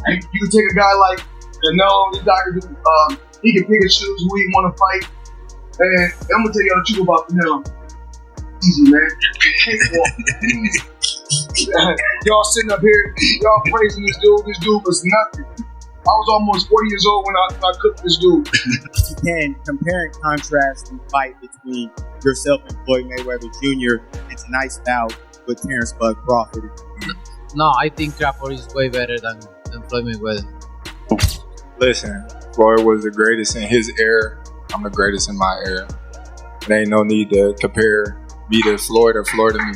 You can take a guy like Canelo, this guy can do, he can pick and choose who he want to fight. And I'm gonna tell y'all the truth about Canelo. Easy, man. Y'all sitting up here, y'all praising this dude. This dude was nothing. I was almost 40 years old when I cooked this dude. You can compare and contrast the fight between yourself and Floyd Mayweather Jr. and tonight's bout with Terence Bud Crawford. No, I think Crawford is way better than Floyd Mayweather. Listen, Floyd was the greatest in his era. I'm the greatest in my era. There ain't no need to compare me to Floyd or Floyd to me.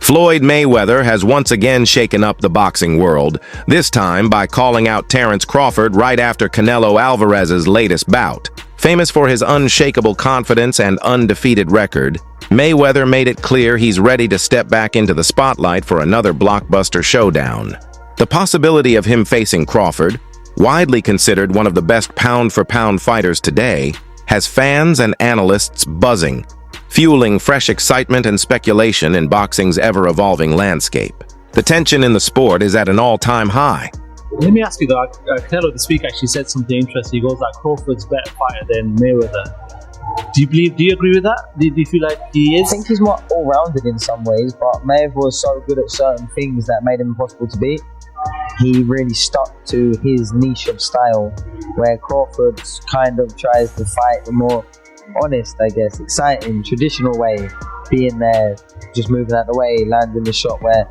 Floyd Mayweather has once again shaken up the boxing world, this time by calling out Terence Crawford right after Canelo Alvarez's latest bout. Famous for his unshakable confidence and undefeated record, Mayweather made it clear he's ready to step back into the spotlight for another blockbuster showdown. The possibility of him facing Crawford, widely considered one of the best pound-for-pound fighters today, has fans and analysts buzzing, fueling fresh excitement and speculation in boxing's ever-evolving landscape. The tension in the sport is at an all-time high. Let me ask you though, Canelo this week actually said something interesting. He goes like Crawford's a better fighter than Mayweather. Do you agree with that? Do you feel like he is? I think he's more all-rounded in some ways, but Mayweather was so good at certain things that made him impossible to beat. He really stuck to his niche of style, where Crawford kind of tries to fight the more honest, I guess, exciting, traditional way, being there, just moving out the way, landing the shot, where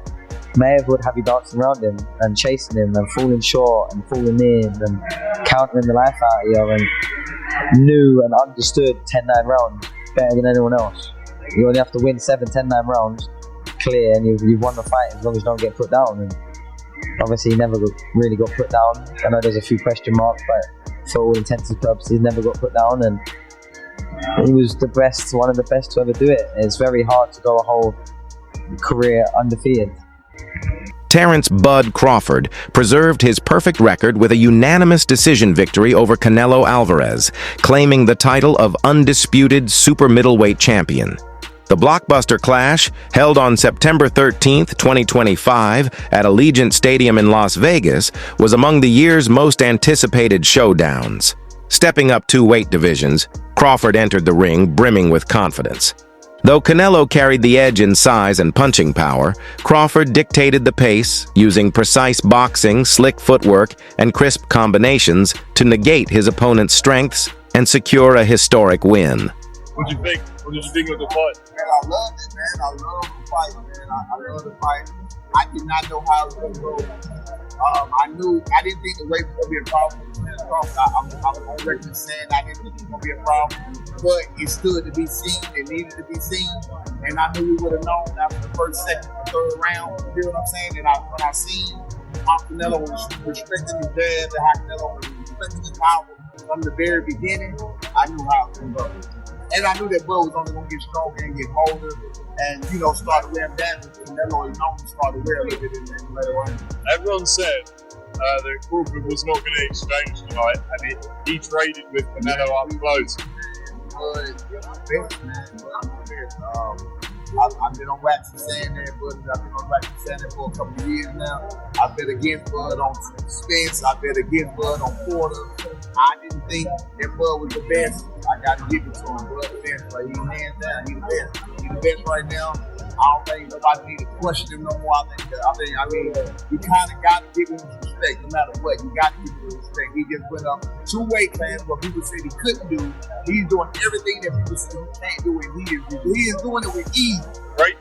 Mayweather would have you dancing around him and chasing him and falling short and falling in and countering the life out of you, and knew and understood 10-9 rounds better than anyone else. You only have to win 7 10-9 rounds clear, and you've won the fight as long as you don't get put down. And obviously he never really got put down. I know there's a few question marks, but for all intents and purposes he never got put down, and he was the best, one of the best to ever do it. It's very hard to go a whole career undefeated. Terence "Bud" Crawford preserved his perfect record with a unanimous decision victory over Canelo Alvarez, claiming the title of undisputed super middleweight champion. The blockbuster clash, held on September 13, 2025, at Allegiant Stadium in Las Vegas, was among the year's most anticipated showdowns. Stepping up 2 weight divisions, Crawford entered the ring brimming with confidence. Though Canelo carried the edge in size and punching power, Crawford dictated the pace, using precise boxing, slick footwork, and crisp combinations to negate his opponent's strengths and secure a historic win. What did you think? What did you think of the fight? Man, I loved it, man. I love the fight, man. I love the fight. I did not know how it was going to go. I didn't think the weight was going to be a problem with Terence Crawford. I was on record saying I didn't think it was going to be a problem, but it stood to be seen. It needed to be seen, and I knew we would have known after the first, second, third round. You feel what I'm saying? And when I seen how Canelo was restricting his jab and how Canelo was restricting his power from the very beginning, I knew how it was going to go. And I knew that Bud was only going to get stronger and get bolder and, start to wear him down. Canelo is known to start to wear a little bit in the later on. Everyone said that Crawford was not going to exchange tonight, and he traded with Canelo up close. I've been on wax and saying that, but I've been on wax and saying that for a couple of years now. I bet against Bud on Spence. I bet against Bud on Porter. I didn't think that Bud was the best. I got to give it to him. Bud the best, but he's hands down. He's the best. He's the best right now. I don't think nobody need to question him no more. I mean, you kind of got to give him respect no matter what. You got to give him respect. He just went up 2 weight classes what people said he couldn't do. He's doing everything that people said he can't do, and he is doing it with ease. Break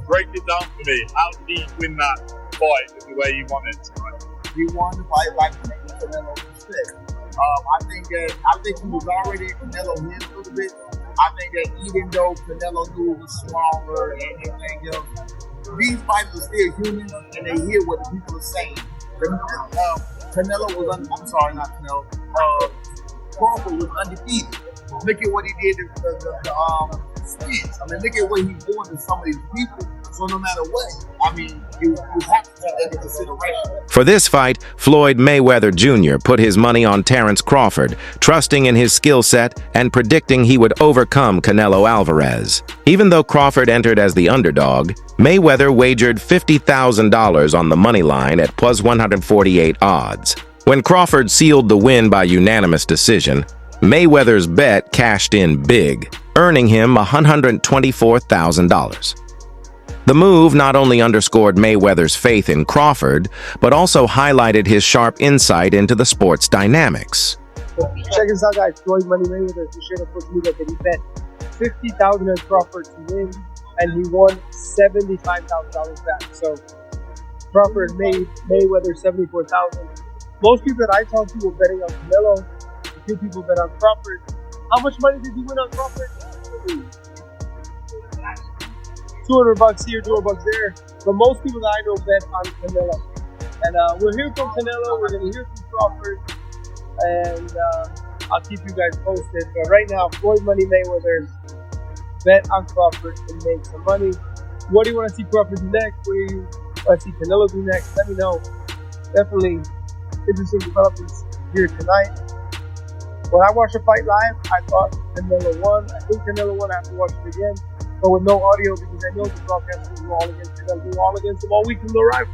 Break it down for me. How did he win that fight the way he won it tonight? He won the fight by making Canelo respect. I think he was already in Canelo hands a little bit. I think that even though Canelo knew he was stronger and everything else, these fighters are still human and they hear what the people are saying. Canelo was Crawford was undefeated. Look at what he did to Spence. I mean, look at what he's doing to some of these people. So no matter what, I mean, you have to take that into consideration. For this fight, Floyd Mayweather Jr. put his money on Terence Crawford, trusting in his skill set and predicting he would overcome Canelo Alvarez. Even though Crawford entered as the underdog, Mayweather wagered $50,000 on the money line at plus 148 odds. When Crawford sealed the win by unanimous decision, Mayweather's bet cashed in big, earning him $124,000. The move not only underscored Mayweather's faith in Crawford, but also highlighted his sharp insight into the sport's dynamics. Check this out, guys. Floyd Mayweather, he shared a post media that he bet $50,000 on Crawford to win, and he won $75,000 back. So Crawford made Mayweather $74,000. Most people that I talk to were betting on Canelo. A few people bet on Crawford. How much money did you win on Crawford? $200 here, $200 there. But most people that I know bet on Canelo. And we'll hear from Canelo. We're going to hear from Crawford. And I'll keep you guys posted. But right now, Floyd Mayweather bet on Crawford and make some money. What do you want to see Crawford do next? What do you want to see Canelo do next? Let me know. Definitely interesting developments here tonight. When I watched the fight live, I thought Canelo won. I think Canelo won. I have to watch it again, but with no audio because I know the broadcast will go all against Canelo, go all against him all week from no rival.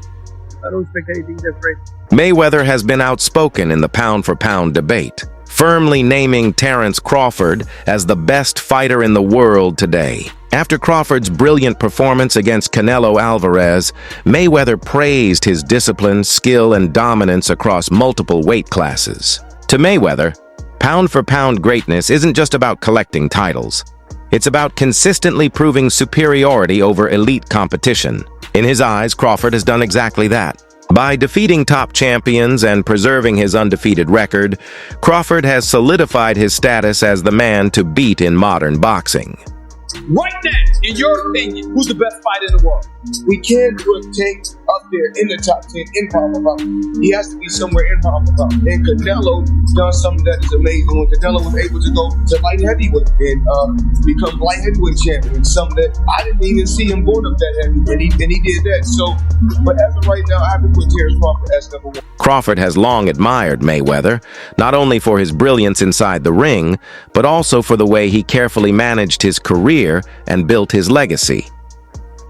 I don't expect anything different. Mayweather has been outspoken in the pound-for-pound debate, firmly naming Terence Crawford as the best fighter in the world today. After Crawford's brilliant performance against Canelo Alvarez, Mayweather praised his discipline, skill, and dominance across multiple weight classes. To Mayweather, pound-for-pound greatness isn't just about collecting titles. It's about consistently proving superiority over elite competition. In his eyes, Crawford has done exactly that. By defeating top champions and preserving his undefeated record, Crawford has solidified his status as the man to beat in modern boxing. Right now, in your opinion, who's the best fighter in the world? We can't put Tank up there in the top 10 in pound-for-pound. He has to be somewhere in pound-for-pound. And Canelo done something that is amazing when Canelo was able to go to light heavyweight and become light heavyweight champion. Something that I didn't even see him going up that heavy, and he did that. So, but as of right now, I have to put Terence Crawford as number one. Crawford has long admired Mayweather, not only for his brilliance inside the ring, but also for the way he carefully managed his career and built his legacy.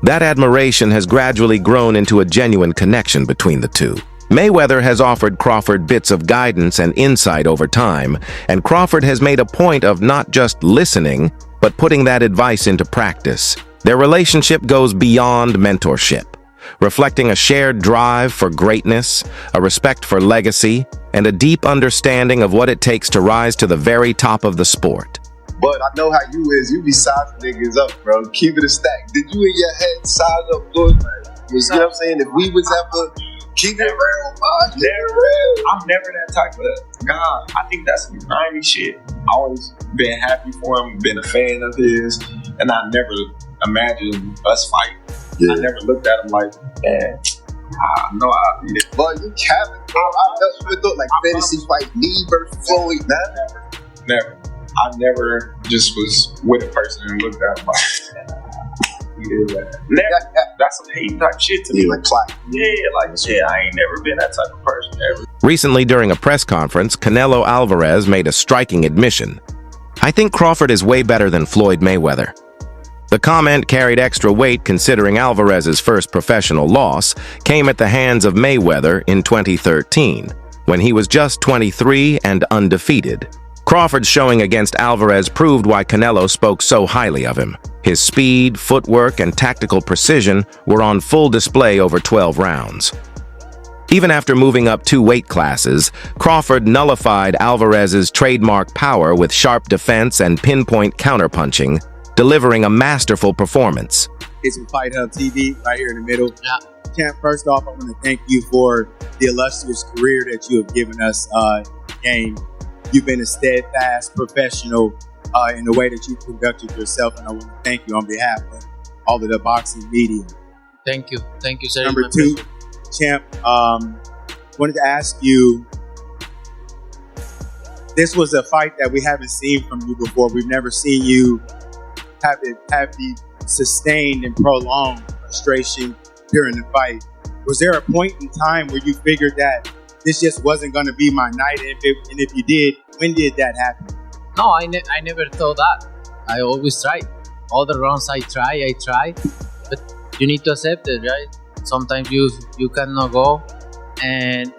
That admiration has gradually grown into a genuine connection between the two. Mayweather has offered Crawford bits of guidance and insight over time, and Crawford has made a point of not just listening, but putting that advice into practice. Their relationship goes beyond mentorship, reflecting a shared drive for greatness, a respect for legacy, and a deep understanding of what it takes to rise to the very top of the sport. But I know how you is. You be sizing niggas up, bro. Keep it a stack. Did you in your head size up Floyd? You see what I'm saying? If we was ever keep it real, man. I'm never that type of guy. I think that's some grimy shit. Always been happy for him, been a fan of his, and I never imagined us fighting. Yeah. I never looked at him like, man, I know I'll be there. But you capping, bro. I never thought like fantasy fight me versus Floyd. Never. I never just was with a person and looked at him like, never. That's some hate type shit to me. Like clap. Yeah, I ain't never been that type of person ever. Recently, during a press conference, Canelo Alvarez made a striking admission. I think Crawford is way better than Floyd Mayweather. The comment carried extra weight considering Alvarez's first professional loss came at the hands of Mayweather in 2013, when he was just 23 and undefeated. Crawford's showing against Alvarez proved why Canelo spoke so highly of him. His speed, footwork, and tactical precision were on full display over 12 rounds. Even after moving up 2 weight classes, Crawford nullified Alvarez's trademark power with sharp defense and pinpoint counterpunching, delivering a masterful performance. It's from Fight Hub TV right here in the middle. Yeah. Champ, first off, I want to thank you for the illustrious career that you have given us in the game. You've been a steadfast professional in the way that you conducted yourself, and I want to thank you on behalf of all of the boxing media. Thank you, sir. Number 2, Champ, wanted to ask you, this was a fight that we haven't seen from you before. We've never seen you have it be sustained and prolonged for frustration during the fight. Was there a point in time where you figured that this just wasn't going to be my night? And if you did, when did that happen? No, I never thought that. I always try. All the rounds I try, but you need to accept it, right? Sometimes you cannot go, and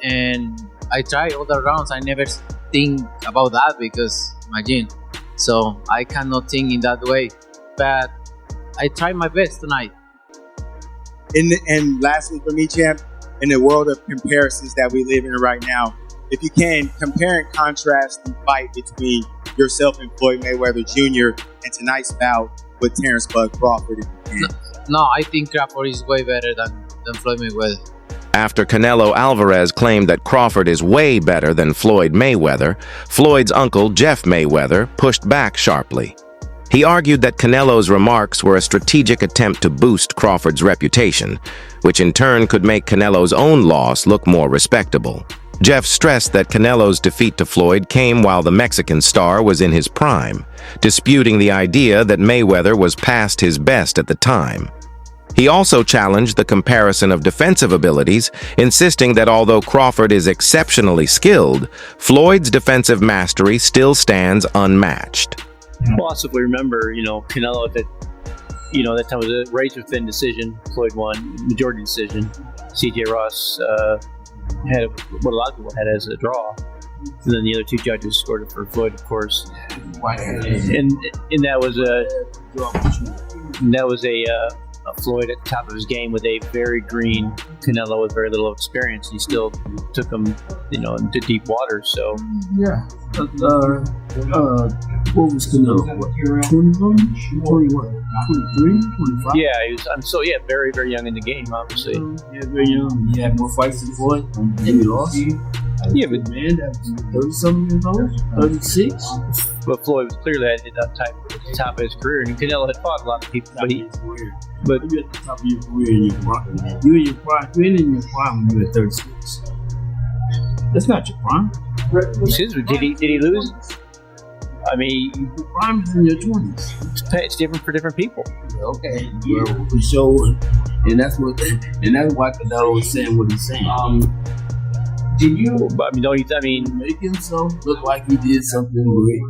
I try all the rounds. I never think about that because imagine. So I cannot think in that way, but I try my best tonight. And lastly for me, champ, in the world of comparisons that we live in right now, if you can, compare and contrast the fight between yourself and Floyd Mayweather Jr. and tonight's bout with Terence "Bud" Crawford, if you can. No, I think Crawford is way better than Floyd Mayweather. After Canelo Alvarez claimed that Crawford is way better than Floyd Mayweather, Floyd's uncle, Jeff Mayweather, pushed back sharply. He argued that Canelo's remarks were a strategic attempt to boost Crawford's reputation, which in turn could make Canelo's own loss look more respectable. Jeff stressed that Canelo's defeat to Floyd came while the Mexican star was in his prime, disputing the idea that Mayweather was past his best at the time. He also challenged the comparison of defensive abilities, insisting that although Crawford is exceptionally skilled, Floyd's defensive mastery still stands unmatched. Well, also if we remember, Canelo at that time was a razor-thin decision. Floyd won, majority decision. C.J. Ross had what a lot of people had as a draw. And then the other two judges scored it for Floyd, of course. And that was a Floyd at the top of his game with a very green Canelo with very little experience. He still took him, into deep waters. So yeah. What was Canelo? What, 21? 23? 25? Yeah, he was. Very, very young in the game, obviously. Yeah, very young. He had more fights than Floyd, and he lost. Yeah, but man, that was 30-something years old, 36. But Floyd was clearly at the top of his career, and Canelo had fought a lot of people. But you're at the top of your career in your prime. You're in your prime when you're at 36. That's not your prime. Did he lose? I mean, your prime is in your 20s. It's different for different people. Okay. Well, for sure, and that's why Canelo was saying what he's saying. Did you? I mean, don't you? I mean, make himself look like he did something great.